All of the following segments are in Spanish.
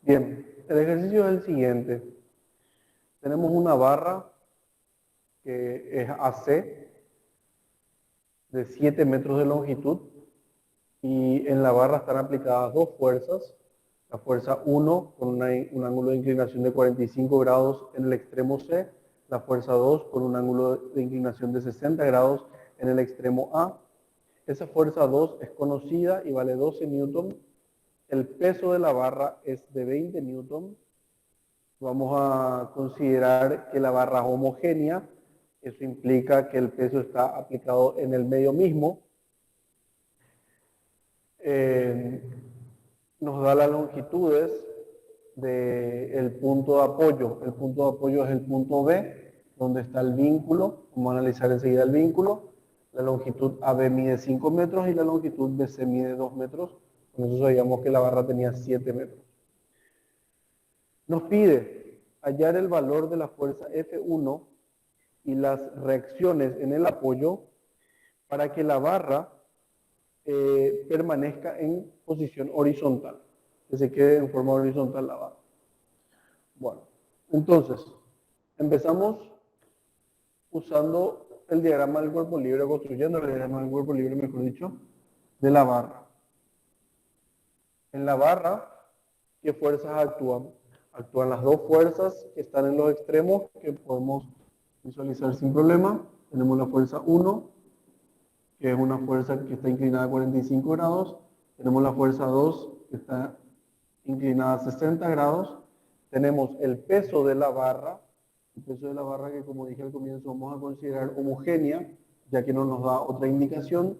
Bien, el ejercicio es el siguiente. Tenemos una barra que es AC de 7 metros de longitud y en la barra están aplicadas dos fuerzas. La fuerza 1 con un ángulo de inclinación de 45 grados en el extremo C, la fuerza 2 con un ángulo de inclinación de 60 grados en el extremo A. Esa fuerza 2 es conocida y vale 12 newton. El peso de la barra es de 20 newton. Vamos a considerar que la barra es homogénea. Eso implica que el peso está aplicado en el medio mismo. Nos da las longitudes del punto de apoyo. El punto de apoyo es el punto B, donde está el vínculo. Vamos a analizar enseguida el vínculo. La longitud AB mide 5 metros y la longitud BC mide 2 metros. Con eso sabíamos que la barra tenía 7 metros. Nos pide hallar el valor de la fuerza F1 y las reacciones en el apoyo para que la barra permanezca en posición horizontal, que se quede en forma horizontal la barra. Bueno, entonces, empezamos usando el diagrama del cuerpo libre, construyendo el diagrama del cuerpo libre, mejor dicho, de la barra. En la barra, ¿qué fuerzas actúan? Actúan las dos fuerzas que están en los extremos, que podemos visualizar sin problema. Tenemos la fuerza 1, que es una fuerza que está inclinada a 45 grados. Tenemos la fuerza 2, que está inclinada a 60 grados. Tenemos el peso de la barra, que como dije al comienzo vamos a considerar homogénea, ya que no nos da otra indicación,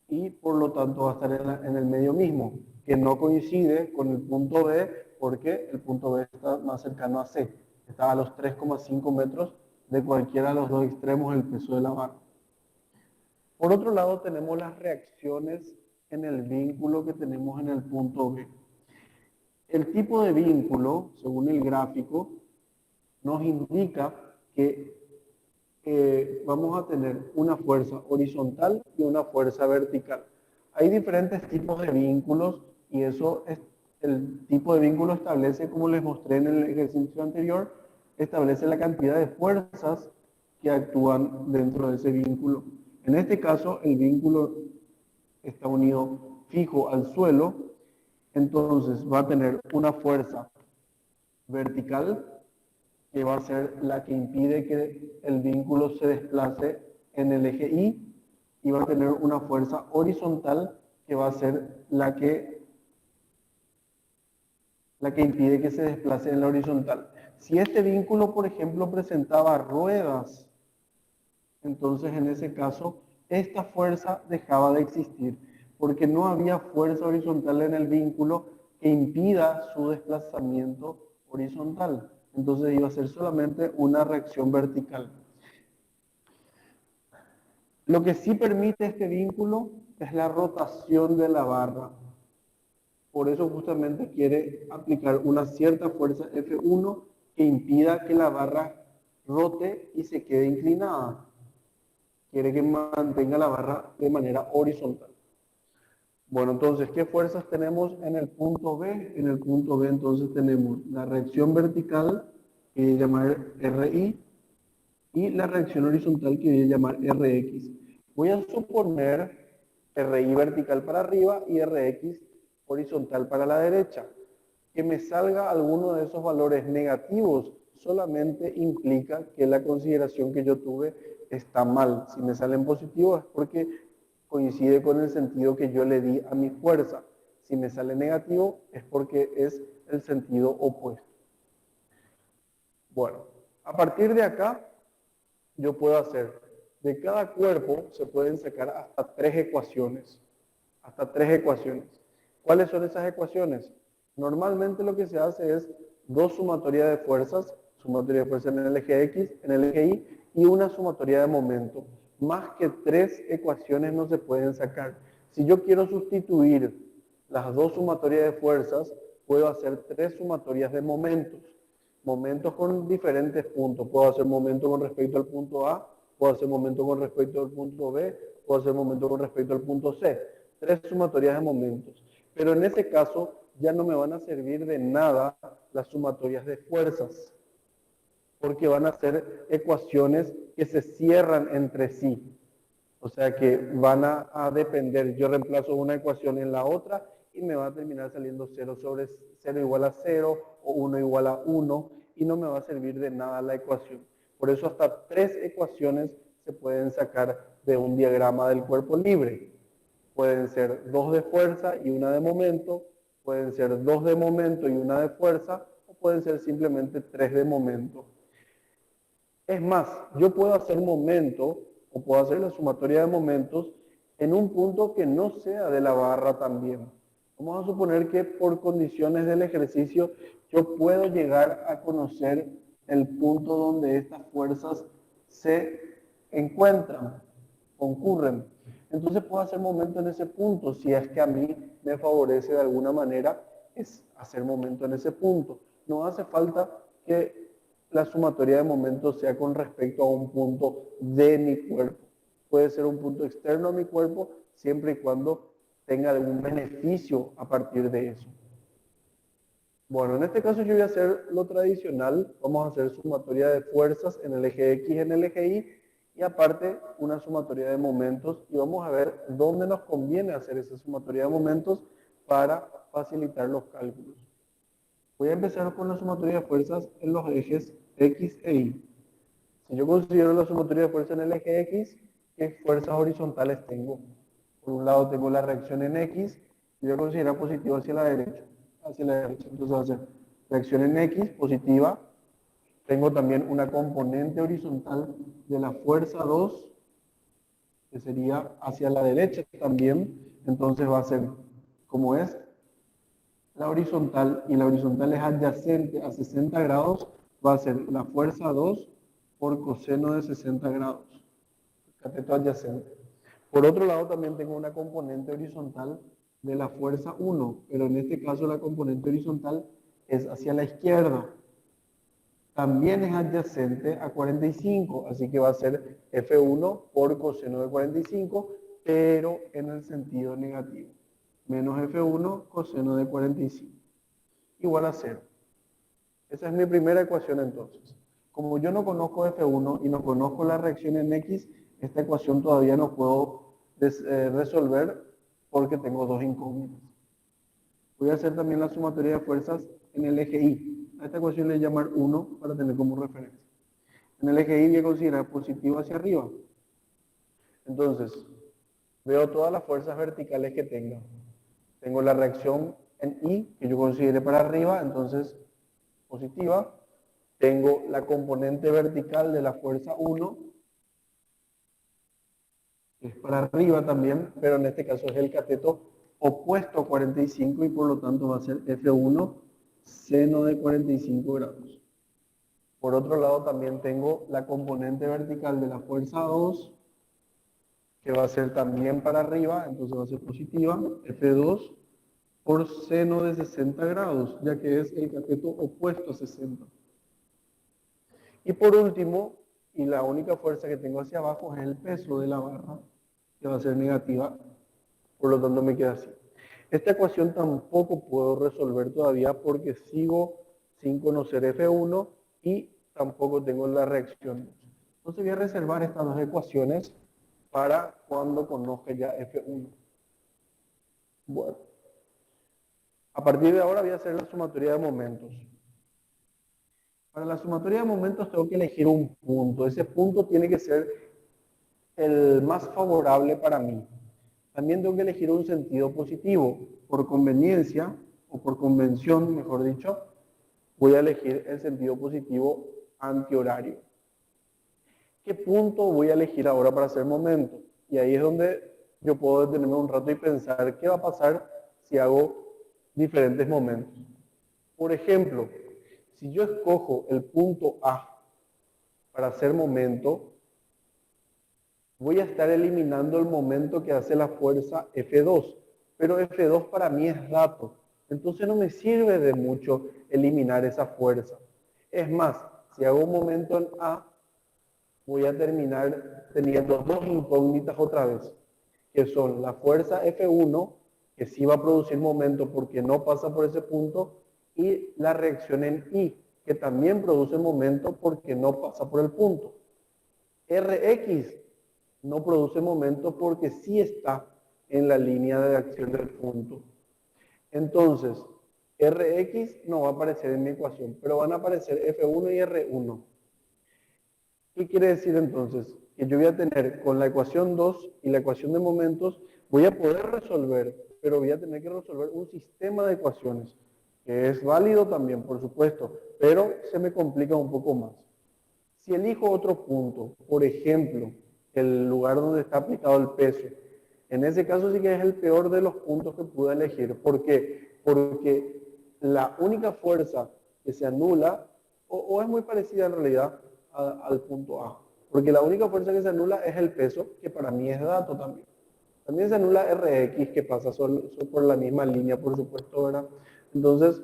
y por lo tanto va a estar en el medio mismo, que no coincide con el punto B, porque el punto B está más cercano a C. Está a los 3,5 metros de cualquiera de los dos extremos del peso de la barra. Por otro lado, tenemos las reacciones en el vínculo que tenemos en el punto B. El tipo de vínculo, según el gráfico, nos indica que vamos a tener una fuerza horizontal y una fuerza vertical. Hay diferentes tipos de vínculos y el tipo de vínculo establece, como les mostré en el ejercicio anterior, establece la cantidad de fuerzas que actúan dentro de ese vínculo. En este caso, el vínculo está unido fijo al suelo, entonces va a tener una fuerza vertical que va a ser la que impide que el vínculo se desplace en el eje y va a tener una fuerza horizontal que va a ser la que impide que se desplace en la horizontal. Si este vínculo, por ejemplo, presentaba ruedas, entonces en ese caso esta fuerza dejaba de existir, porque no había fuerza horizontal en el vínculo que impida su desplazamiento horizontal. Entonces iba a ser solamente una reacción vertical. Lo que sí permite este vínculo es la rotación de la barra. Por eso justamente quiere aplicar una cierta fuerza F1 que impida que la barra rote y se quede inclinada. Quiere que mantenga la barra de manera horizontal. Bueno, entonces, ¿qué fuerzas tenemos en el punto B? En el punto B entonces tenemos la reacción vertical, que voy a llamar RI, y la reacción horizontal, que voy a llamar RX. Voy a suponer RI vertical para arriba y RX horizontal para la derecha. Que me salga alguno de esos valores negativos solamente implica que la consideración que yo tuve está mal. Si me salen positivos es porque coincide con el sentido que yo le di a mi fuerza. Si me sale negativo es porque es el sentido opuesto. Bueno, a partir de acá yo puedo hacer, de cada cuerpo se pueden sacar hasta 3 ecuaciones. Hasta 3 ecuaciones. ¿Cuáles son esas ecuaciones? Normalmente lo que se hace es dos sumatorias de fuerzas, sumatoria de fuerzas en el eje X, en el eje Y, y una sumatoria de momento. Más que 3 ecuaciones no se pueden sacar. Si yo quiero sustituir las dos sumatorias de fuerzas, puedo hacer tres sumatorias de momentos. Momentos con diferentes puntos. Puedo hacer momento con respecto al punto A, puedo hacer momento con respecto al punto B, puedo hacer momento con respecto al punto C. Tres sumatorias de momentos. Pero en ese caso ya no me van a servir de nada las sumatorias de fuerzas, porque van a ser ecuaciones que se cierran entre sí. O sea que van a depender. Yo reemplazo una ecuación en la otra y me va a terminar saliendo 0 sobre 0 igual a 0 o 1 igual a 1 y no me va a servir de nada la ecuación. Por eso hasta tres ecuaciones se pueden sacar de un diagrama del cuerpo libre. Pueden ser dos de fuerza y una de momento, pueden ser dos de momento y una de fuerza, o pueden ser simplemente tres de momento. Es más, yo puedo hacer momento, o puedo hacer la sumatoria de momentos, en un punto que no sea de la barra también. Vamos a suponer que por condiciones del ejercicio yo puedo llegar a conocer el punto donde estas fuerzas se encuentran, concurren. Entonces puedo hacer momento en ese punto, si es que a mí me favorece de alguna manera, es hacer momento en ese punto. No hace falta que la sumatoria de momentos sea con respecto a un punto de mi cuerpo. Puede ser un punto externo a mi cuerpo, siempre y cuando tenga algún beneficio a partir de eso. Bueno, en este caso yo voy a hacer lo tradicional. Vamos a hacer sumatoria de fuerzas en el eje X y en el eje Y, y aparte una sumatoria de momentos, y vamos a ver dónde nos conviene hacer esa sumatoria de momentos para facilitar los cálculos. Voy a empezar con la sumatoria de fuerzas en los ejes X e Y. Si yo considero la sumatoria de fuerzas en el eje X, ¿qué fuerzas horizontales tengo? Por un lado tengo la reacción en X, y voy a considerar positiva hacia la derecha. Entonces va a ser reacción en X, positiva. Tengo también una componente horizontal de la fuerza 2, que sería hacia la derecha también. Entonces va a ser, como es la horizontal, y la horizontal es adyacente a 60 grados, va a ser la fuerza 2 por coseno de 60 grados. Cateto adyacente. Por otro lado, también tengo una componente horizontal de la fuerza 1, pero en este caso la componente horizontal es hacia la izquierda. También es adyacente a 45, así que va a ser F1 por coseno de 45, pero en el sentido negativo. Menos F1 coseno de 45, igual a 0. Esa es mi primera ecuación entonces. Como yo no conozco F1 y no conozco la reacción en X, esta ecuación todavía no puedo resolver porque tengo dos incógnitas. Voy a hacer también la sumatoria de fuerzas en el eje Y. A esta ecuación le voy a llamar 1 para tener como referencia. En el eje Y voy a considerar positivo hacia arriba. Entonces, veo todas las fuerzas verticales que tenga. Tengo la reacción en Y, que yo considere para arriba, entonces positiva. Tengo la componente vertical de la fuerza 1, que es para arriba también, pero en este caso es el cateto opuesto a 45 y por lo tanto va a ser F1 seno de 45 grados. Por otro lado también tengo la componente vertical de la fuerza 2, que va a ser también para arriba, entonces va a ser positiva, F2 por seno de 60 grados, ya que es el cateto opuesto a 60. Y por último, y la única fuerza que tengo hacia abajo es el peso de la barra, que va a ser negativa, por lo tanto me queda así. Esta ecuación tampoco puedo resolver todavía porque sigo sin conocer F1 y tampoco tengo la reacción. Entonces voy a reservar estas dos ecuaciones para cuando conozca ya F1. Bueno, a partir de ahora voy a hacer la sumatoria de momentos. Para la sumatoria de momentos tengo que elegir un punto. Ese punto tiene que ser el más favorable para mí. También tengo que elegir un sentido positivo. Por conveniencia, o por convención, mejor dicho, voy a elegir el sentido positivo antihorario. ¿Qué punto voy a elegir ahora para hacer momento? Y ahí es donde yo puedo detenerme un rato y pensar qué va a pasar si hago diferentes momentos. Por ejemplo, si yo escojo el punto A para hacer momento, voy a estar eliminando el momento que hace la fuerza F2, pero F2 para mí es dato. Entonces no me sirve de mucho eliminar esa fuerza. Es más, si hago un momento en A, voy a terminar teniendo dos incógnitas otra vez, que son la fuerza F1, que sí va a producir momento porque no pasa por ese punto, y la reacción en I, que también produce momento porque no pasa por el punto. Rx no produce momento porque sí está en la línea de acción del punto. Entonces, Rx no va a aparecer en mi ecuación, pero van a aparecer F1 y R1. ¿Qué quiere decir entonces? Que yo voy a tener con la ecuación 2 y la ecuación de momentos, voy a poder resolver, pero voy a tener que resolver un sistema de ecuaciones, que es válido también, por supuesto, pero se me complica un poco más. Si elijo otro punto, por ejemplo, el lugar donde está aplicado el peso, en ese caso sí que es el peor de los puntos que pude elegir. ¿Por qué? Porque la única fuerza que se anula, o es muy parecida en realidad al punto A, porque la única fuerza que se anula es el peso, que para mí es dato también. También se anula Rx, que pasa solo por la misma línea, por supuesto, ¿verdad? Entonces,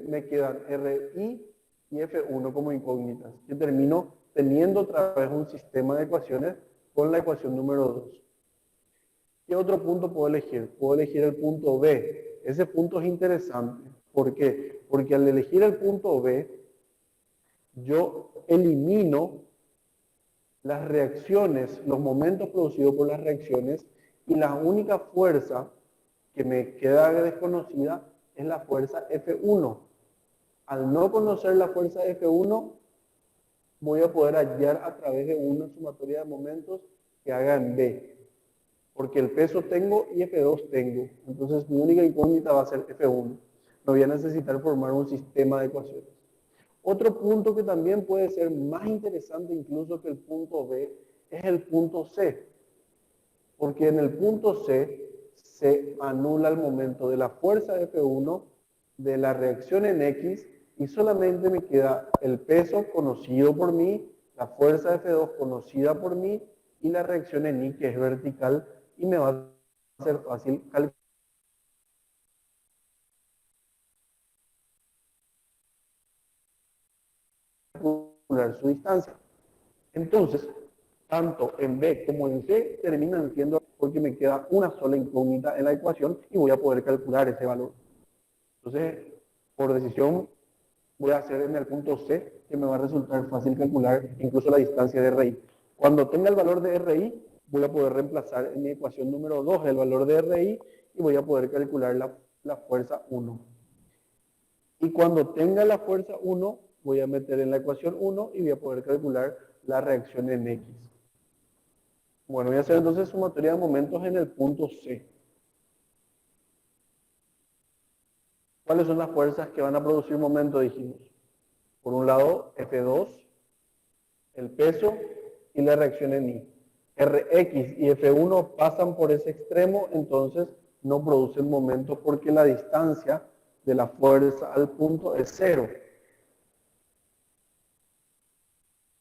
me quedan Ri y F1 como incógnitas. Yo termino teniendo otra vez un sistema de ecuaciones con la ecuación número 2. ¿Qué otro punto puedo elegir? Puedo elegir el punto B. Ese punto es interesante. ¿Por qué? Porque al elegir el punto B, yo elimino las reacciones, los momentos producidos por las reacciones, y la única fuerza que me queda desconocida es la fuerza F1. Al no conocer la fuerza F1, voy a poder hallar a través de una sumatoria de momentos que haga en B. Porque el peso tengo y F2 tengo. Entonces mi única incógnita va a ser F1. No voy a necesitar formar un sistema de ecuaciones. Otro punto que también puede ser más interesante incluso que el punto B es el punto C. Porque en el punto C se anula el momento de la fuerza F1, de la reacción en X, y solamente me queda el peso conocido por mí, la fuerza F2 conocida por mí, y la reacción en Y, que es vertical, y me va a ser fácil calcular su distancia. Entonces, tanto en B como en C terminan siendo porque me queda una sola incógnita en la ecuación y voy a poder calcular ese valor. Entonces, por decisión, voy a hacer en el punto C, que me va a resultar fácil calcular incluso la distancia de RI. Cuando tenga el valor de RI, voy a poder reemplazar en mi ecuación número 2 el valor de RI y voy a poder calcular la fuerza 1. Y cuando tenga la fuerza 1, voy a meter en la ecuación 1 y voy a poder calcular la reacción en X. Bueno, voy a hacer entonces sumatoria de momentos en el punto C. ¿Cuáles son las fuerzas que van a producir momento, dijimos? Por un lado, F2, el peso y la reacción en I. Rx y F1 pasan por ese extremo, entonces no producen momento porque la distancia de la fuerza al punto es 0.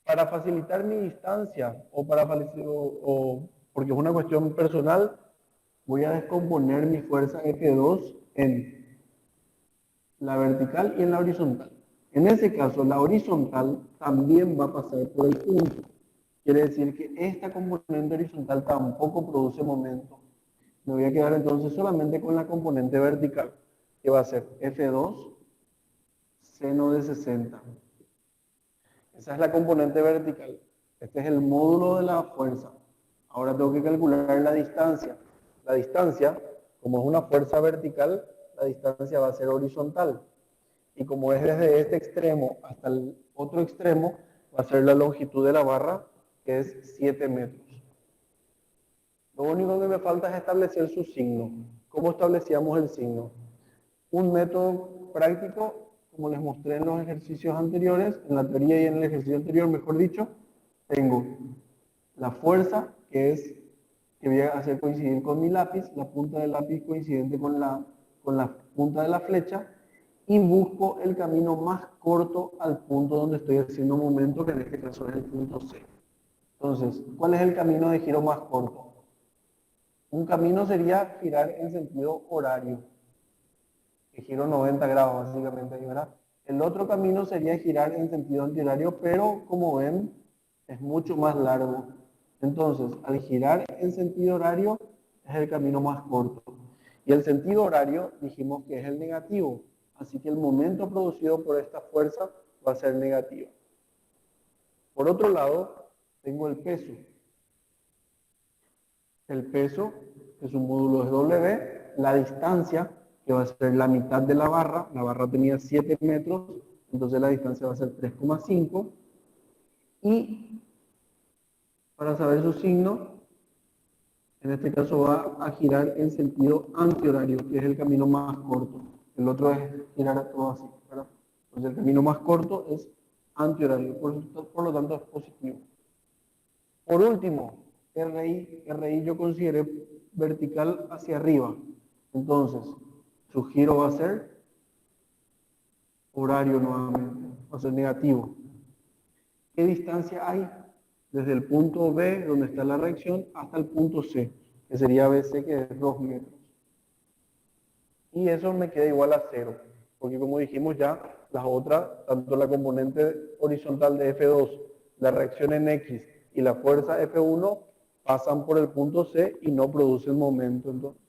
Para facilitar mi distancia porque es una cuestión personal, voy a descomponer mi fuerza F2 en la vertical y en la horizontal. En ese caso, la horizontal también va a pasar por el punto. Quiere decir que esta componente horizontal tampoco produce momento. Me voy a quedar entonces solamente con la componente vertical, que va a ser F2 seno de 60. Esa es la componente vertical. Este es el módulo de la fuerza. Ahora tengo que calcular la distancia. La distancia, como es una fuerza vertical, la distancia va a ser horizontal. Y como es desde este extremo hasta el otro extremo, va a ser la longitud de la barra, que es 7 metros. Lo único que me falta es establecer su signo. ¿Cómo establecíamos el signo? Un método práctico, como les mostré en los ejercicios anteriores, en la teoría y en el ejercicio anterior, mejor dicho, tengo la fuerza, que voy a hacer coincidir con mi lápiz, la punta del lápiz coincidente con la punta de la flecha, y busco el camino más corto al punto donde estoy haciendo momento, que en este caso es el punto C. Entonces, ¿cuál es el camino de giro más corto? Un camino sería girar en sentido horario, que giro 90 grados básicamente, ¿verdad? El otro camino sería girar en sentido antihorario, pero como ven, es mucho más largo. Entonces, al girar en sentido horario, es el camino más corto. Y el sentido horario dijimos que es el negativo. Así que el momento producido por esta fuerza va a ser negativo. Por otro lado, tengo el peso. El peso es un módulo de W, la distancia, que va a ser la mitad de la barra tenía 7 metros, entonces la distancia va a ser 3,5, y para saber su signo, en este caso va a girar en sentido antihorario, que es el camino más corto. El otro es girar todo así, ¿verdad? Entonces el camino más corto es antihorario, por lo tanto es positivo. Por último, RI yo consideré vertical hacia arriba. Entonces, su giro va a ser horario nuevamente, va a ser negativo. ¿Qué distancia hay? Desde el punto B, donde está la reacción, hasta el punto C, que sería BC, que es 2 metros. Y eso me queda igual a 0, porque como dijimos ya, las otras, tanto la componente horizontal de F2, la reacción en X y la fuerza F1, pasan por el punto C y no producen momento. Entonces,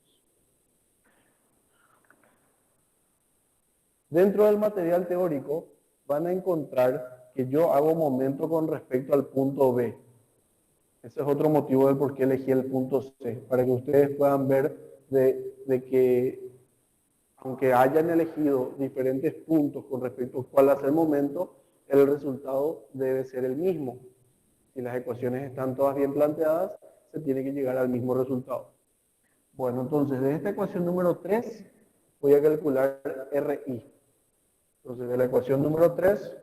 dentro del material teórico van a encontrar que yo hago momento con respecto al punto B. Ese es otro motivo del por qué elegí el punto C, para que ustedes puedan ver de que aunque hayan elegido diferentes puntos con respecto a cuál hacer el momento, el resultado debe ser el mismo. Si las ecuaciones están todas bien planteadas, se tiene que llegar al mismo resultado. Bueno, entonces de esta ecuación número 3 voy a calcular RI. Entonces de la ecuación número 3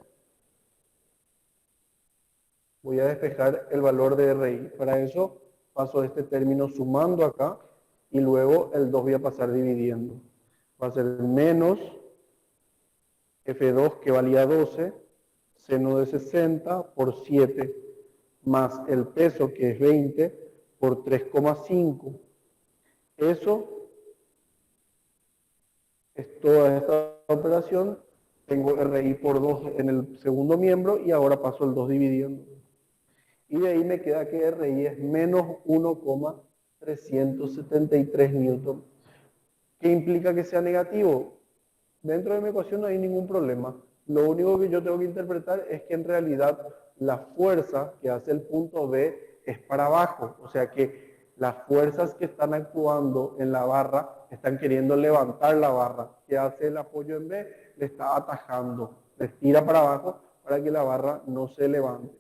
voy a despejar el valor de RI. Para eso paso este término sumando acá y luego el 2 voy a pasar dividiendo. Va a ser menos F2 que valía 12, seno de 60 por 7, más el peso que es 20 por 3,5. Eso es toda esta operación. Tengo RI por 2 en el segundo miembro y ahora paso el 2 dividiendo. Y de ahí me queda que RI es menos 1,373 newton. ¿Qué implica que sea negativo? Dentro de mi ecuación no hay ningún problema. Lo único que yo tengo que interpretar es que en realidad la fuerza que hace el punto B es para abajo. O sea que las fuerzas que están actuando en la barra están queriendo levantar la barra. ¿Qué hace el apoyo en B? Le está atajando, le tira para abajo para que la barra no se levante.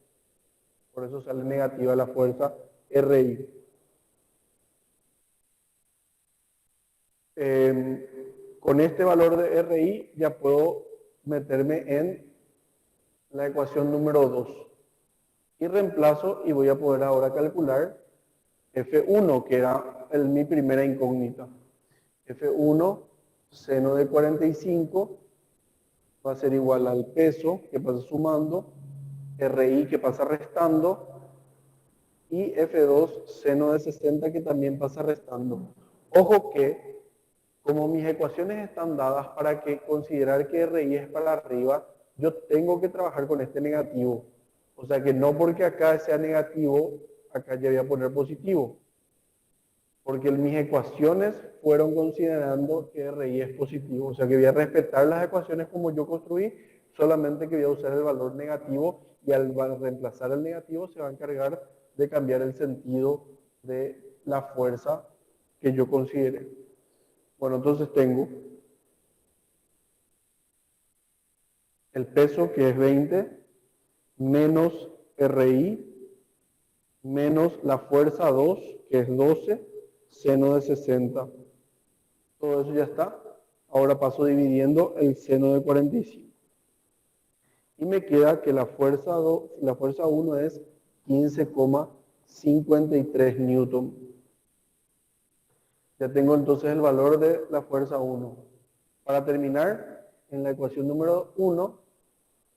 Por eso sale negativa la fuerza RI. Con este valor de RI ya puedo meterme en la ecuación número 2. Y reemplazo y voy a poder ahora calcular F1, que era mi primera incógnita. F1, seno de 45, va a ser igual al peso, que pasa sumando, RI, que pasa restando, y F2, seno de 60, que también pasa restando. Ojo que, como mis ecuaciones están dadas para que considerar que RI es para arriba, yo tengo que trabajar con este negativo. O sea que no porque acá sea negativo, acá ya voy a poner positivo. Porque mis ecuaciones fueron considerando que RI es positivo. O sea que voy a respetar las ecuaciones como yo construí, solamente que voy a usar el valor negativo y al reemplazar el negativo se va a encargar de cambiar el sentido de la fuerza que yo considere. Bueno, entonces tengo el peso, que es 20, menos RI, menos la fuerza 2, que es 12, seno de 60. Todo eso ya está. Ahora paso dividiendo el seno de 45. Y me queda que la fuerza 1 es 15,53 newton. Ya tengo entonces el valor de la fuerza 1. Para terminar, en la ecuación número 1,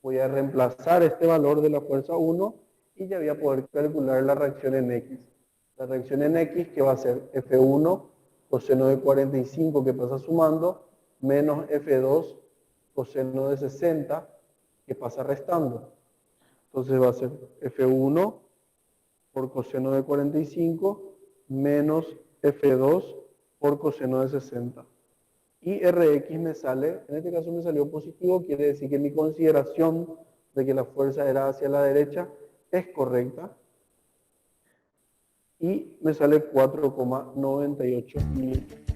voy a reemplazar este valor de la fuerza 1 y ya voy a poder calcular la reacción en X. la reacción en X, que va a ser F1 coseno de 45 que pasa sumando, menos F2 coseno de 60 que pasa restando. Entonces va a ser F1 por coseno de 45 menos F2 por coseno de 60. Y Rx me sale, en este caso me salió positivo, quiere decir que mi consideración de que la fuerza era hacia la derecha es correcta. Y me sale 4,98 milímetros.